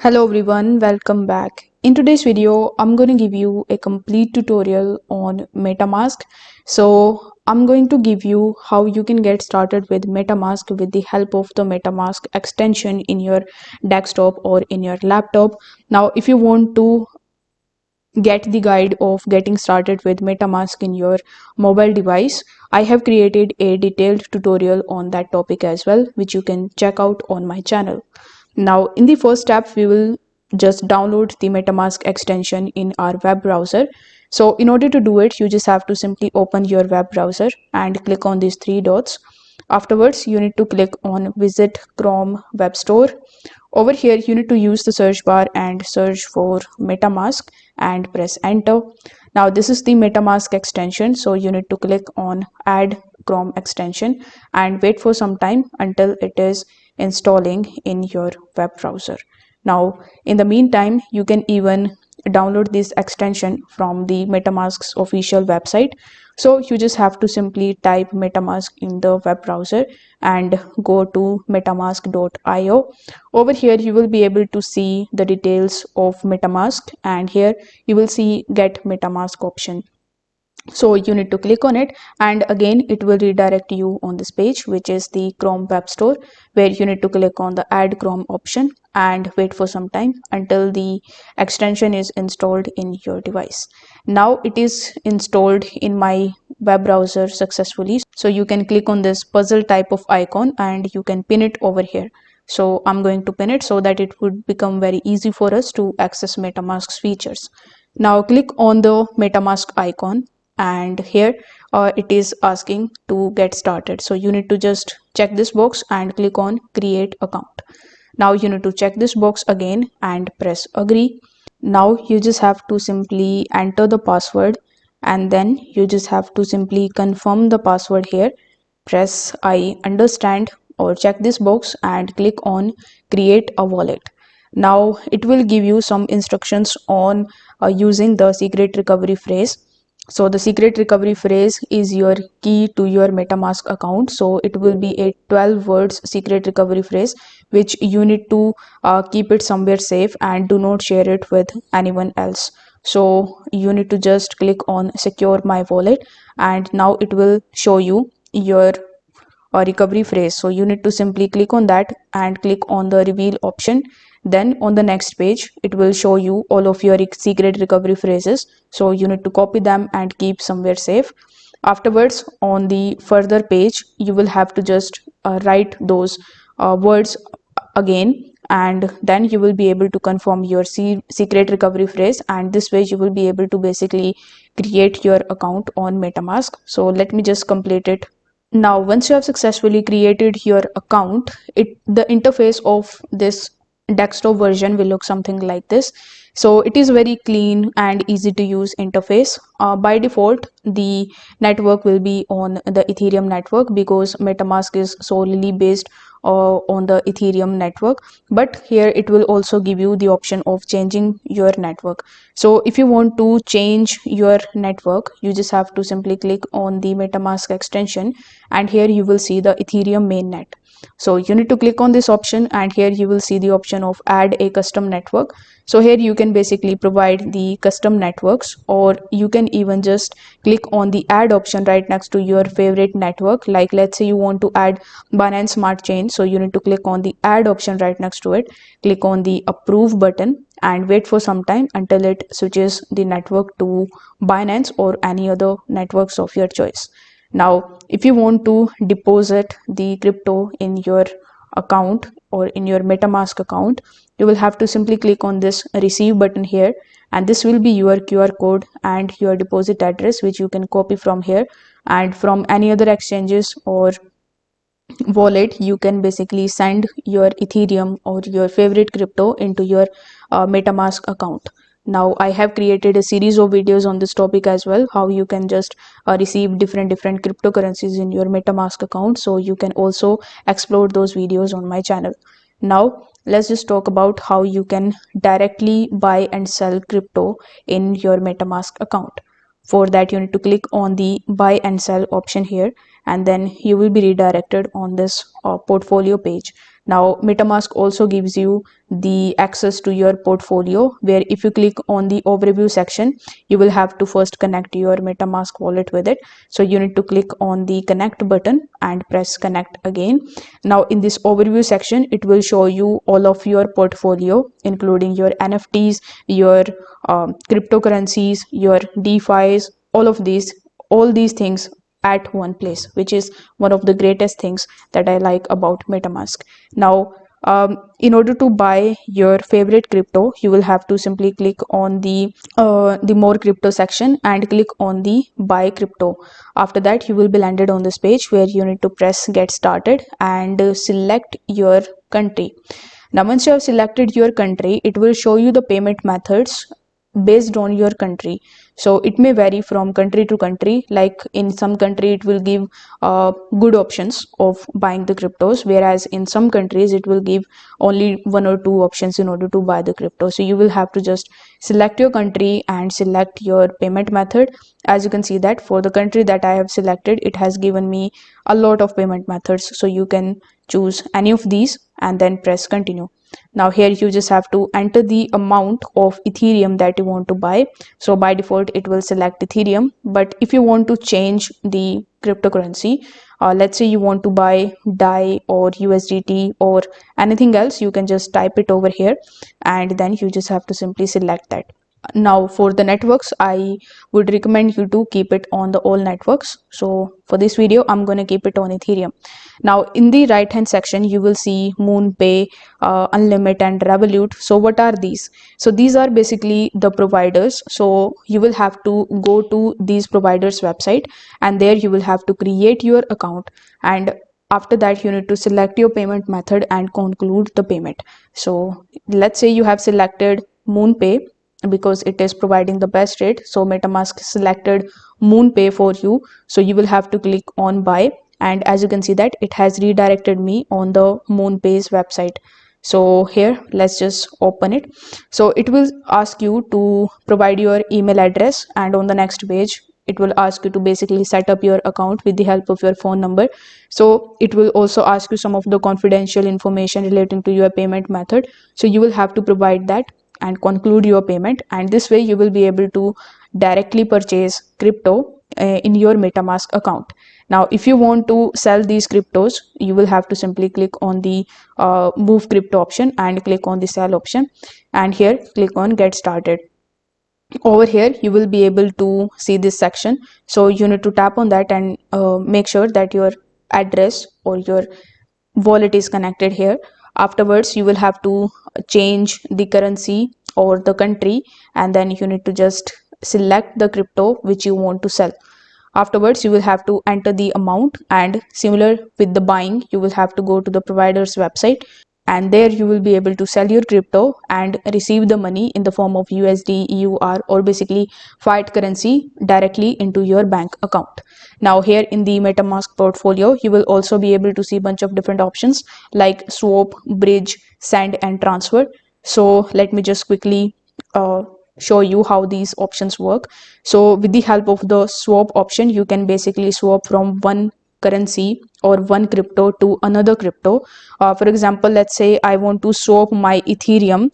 Hello everyone, welcome back. In today's video, I'm going to give you a complete tutorial on MetaMask. So I'm going to give you how you can get started with MetaMask with the help of the MetaMask extension in your desktop or in your laptop. Now, if you want to get the guide of getting started with MetaMask in your mobile device, I have created a detailed tutorial on that topic as well, which you can check out on my channel. Now, in the first step, we will just download the MetaMask extension in our web browser. So in order to do it, you just have to simply open your web browser and click on these three dots. Afterwards, you need to click on Visit Chrome Web Store. Over here, you need to use the search bar and search for MetaMask and press enter. Now, this is the MetaMask extension, so you need to click on Add Chrome extension and wait for some time until it is installing in your web browser. Now, in the meantime, you can even download this extension from the MetaMask's official website. So you just have to simply type MetaMask in the web browser and go to metamask.io. Over here, you will be able to see the details of MetaMask, and here you will see Get MetaMask option. So you need to click on it, and again it will redirect you on this page, which is the Chrome Web Store, where you need to click on the Add Chrome option and wait for some time until the extension is installed in your device. Now it is installed in my web browser successfully, so you can click on this puzzle type of icon and you can pin it over here. So I'm going to pin it so that it would become very easy for us to access MetaMask's features. Now click on the MetaMask icon, and here it is asking to get started. So you need to just check this box and click on create account. Now you need to check this box again and press agree. Now you just have to simply enter the password, and then you just have to simply confirm the password here. Press I understand or check this box and click on create a wallet. Now it will give you some instructions on using the secret recovery phrase. So the secret recovery phrase is your key to your MetaMask account. So it will be a 12 words secret recovery phrase, which you need to keep it somewhere safe and do not share it with anyone else. So you need to just click on secure my wallet, and now it will show you your recovery phrase. So you need to simply click on that and click on the reveal option. Then on the next page, it will show you all of your secret recovery phrases. So you need to copy them and keep somewhere safe. Afterwards, on the further page, you will have to just write those words again, and then you will be able to confirm your secret recovery phrase, and this way you will be able to basically create your account on MetaMask. So let me just complete it. Now, once you have successfully created your account, the interface of this desktop version will look something like this. So it is very clean and easy to use interface. By default, the network will be on the Ethereum network because MetaMask is solely based on the Ethereum network. But here it will also give you the option of changing your network. So if you want to change your network, you just have to simply click on the MetaMask extension, and here you will see the Ethereum mainnet. So you need to click on this option, and here you will see the option of add a custom network. So here you can basically provide the custom networks, or you can even just click on the add option right next to your favorite network. Like let's say you want to add Binance Smart Chain, so you need to click on the add option right next to it, click on the approve button and wait for some time until it switches the network to Binance or any other networks of your choice. Now, if you want to deposit the crypto in your account or in your MetaMask account, you will have to simply click on this receive button here, and this will be your QR code and your deposit address, which you can copy from here, and from any other exchanges or wallet you can basically send your Ethereum or your favorite crypto into your MetaMask account. Now I have created a series of videos on this topic as well, how you can just receive different cryptocurrencies in your MetaMask account. So you can also explore those videos on my channel. Now let's just talk about how you can directly buy and sell crypto in your MetaMask account. For that, you need to click on the buy and sell option here, and then you will be redirected on this portfolio page. Now MetaMask also gives you the access to your portfolio, where if you click on the overview section, you will have to first connect your MetaMask wallet with it. So you need to click on the connect button and press connect again. Now in this overview section, it will show you all of your portfolio, including your NFTs, your cryptocurrencies, your DeFi's, all these things at one place, which is one of the greatest things that I like about MetaMask. Now, in order to buy your favorite crypto, you will have to simply click on the more crypto section and click on the buy crypto. After that, you will be landed on this page where you need to press get started and select your country. Now once you have selected your country, it will show you the payment methods based on your country. So it may vary from country to country. Like in some country it will give good options of buying the cryptos, whereas in some countries it will give only one or two options in order to buy the crypto. So you will have to just select your country and select your payment method. As you can see that for the country that I have selected, it has given me a lot of payment methods, so you can choose any of these and then press continue. Now here you just have to enter the amount of Ethereum that you want to buy. So by default it will select Ethereum, but if you want to change the cryptocurrency, let's say you want to buy DAI or USDT or anything else, you can just type it over here and then you just have to simply select that. Now for the networks, I would recommend you to keep it on the all networks. So for this video, I'm going to keep it on Ethereum. Now in the right hand section, you will see MoonPay, Unlimit and Revolut. So what are these? So these are basically the providers. So you will have to go to these providers website and there you will have to create your account, and after that you need to select your payment method and conclude the payment. So let's say you have selected MoonPay because it is providing the best rate. So MetaMask selected MoonPay for you. So you will have to click on buy, and as you can see that it has redirected me on the MoonPay's website. So here let's just open it. So it will ask you to provide your email address, and on the next page it will ask you to basically set up your account with the help of your phone number. So it will also ask you some of the confidential information relating to your payment method. So you will have to provide that and conclude your payment, and this way you will be able to directly purchase crypto in your MetaMask account. Now if you want to sell these cryptos, you will have to simply click on the move crypto option and click on the sell option, and here click on get started. Over here you will be able to see this section, so you need to tap on that and make sure that your address or your wallet is connected here. Afterwards you will have to change the currency or the country, and then you need to just select the crypto which you want to sell. Afterwards you will have to enter the amount, and similar with the buying, you will have to go to the provider's website, and there you will be able to sell your crypto and receive the money in the form of USD, EUR, or basically fiat currency directly into your bank account. Now here in the MetaMask portfolio, you will also be able to see a bunch of different options like swap, bridge, send and transfer. So let me just quickly show you how these options work. So with the help of the swap option, you can basically swap from one currency or one crypto to another crypto. For example, let's say I want to swap my Ethereum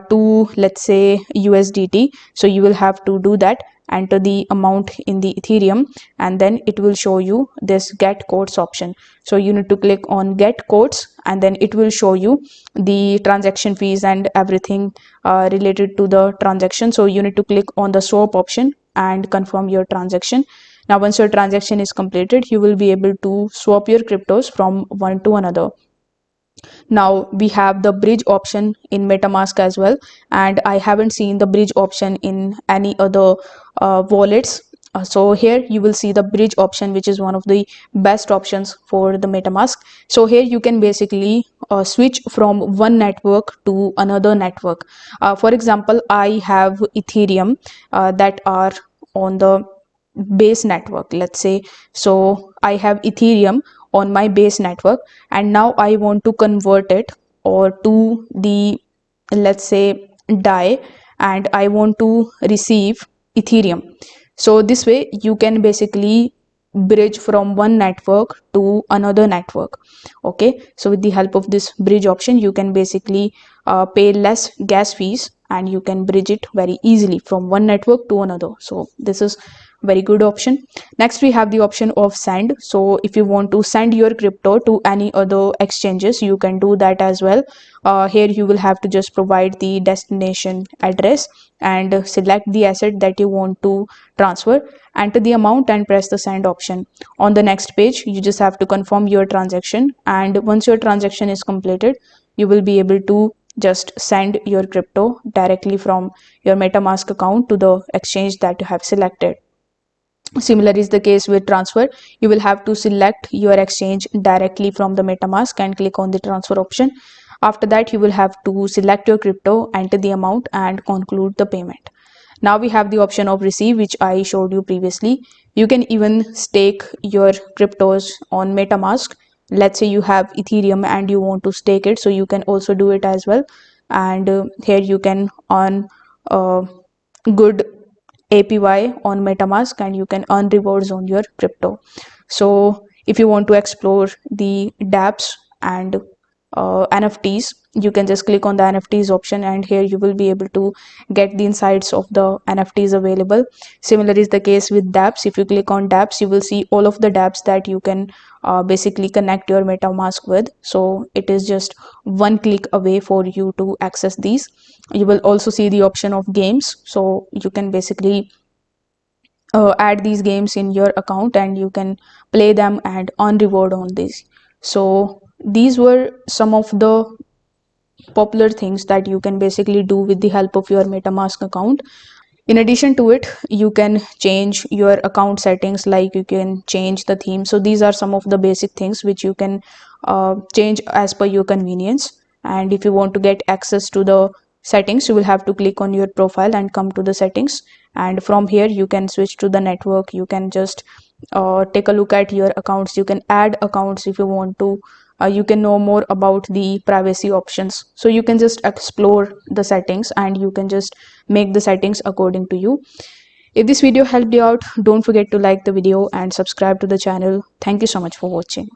to, let's say, USDT. So you will have to do that, enter the amount in the Ethereum, and then it will show you this get quotes option. So you need to click on get quotes, and then it will show you the transaction fees and everything related to the transaction. So you need to click on the swap option and confirm your transaction. Now once your transaction is completed, you will be able to swap your cryptos from one to another. Now we have the bridge option in MetaMask as well, and I haven't seen the bridge option in any other wallets. So here you will see the bridge option, which is one of the best options for the MetaMask. So here you can basically switch from one network to another network. For example, I have Ethereum that are on the base network, let's say. So I have Ethereum on my base network, and now I want to convert it or to the, let's say, DAI, and I want to receive Ethereum. So this way you can basically bridge from one network to another network. Okay, so with the help of this bridge option, you can basically pay less gas fees and you can bridge it very easily from one network to another. So this is very good option. Next we have the option of send. So if you want to send your crypto to any other exchanges, you can do that as well. Here you will have to just provide the destination address and select the asset that you want to transfer, enter the amount and press the send option. On the next page, you just have to confirm your transaction, and once your transaction is completed, you will be able to just send your crypto directly from your MetaMask account to the exchange that you have selected. Similar is the case with transfer. You will have to select your exchange directly from the MetaMask and click on the transfer option. After that, you will have to select your crypto, enter the amount and conclude the payment. Now we have the option of receive, which I showed you previously. You can even stake your cryptos on MetaMask. Let's say you have Ethereum and you want to stake it, so you can also do it as well. And here you can earn good APY on MetaMask and you can earn rewards on your crypto. So if you want to explore the dApps and NFTs, you can just click on the NFTs option, and here you will be able to get the insights of the NFTs available. Similar is the case with dApps. If you click on dApps, you will see all of the dApps that you can basically connect your MetaMask with. So it is just one click away for you to access these. You will also see the option of games, so you can basically add these games in your account and you can play them and earn reward on this. So these were some of the popular things that you can basically do with the help of your MetaMask account. In addition to it, you can change your account settings, like you can change the theme. So these are some of the basic things which you can change as per your convenience. And if you want to get access to the settings, you will have to click on your profile and come to the settings, and from here you can switch to the network. You can just take a look at your accounts. You can add accounts if you want to. You can know more about the privacy options, so you can just explore the settings and you can just make the settings according to you. If this video helped you out, don't forget to like the video and subscribe to the channel. Thank you so much for watching.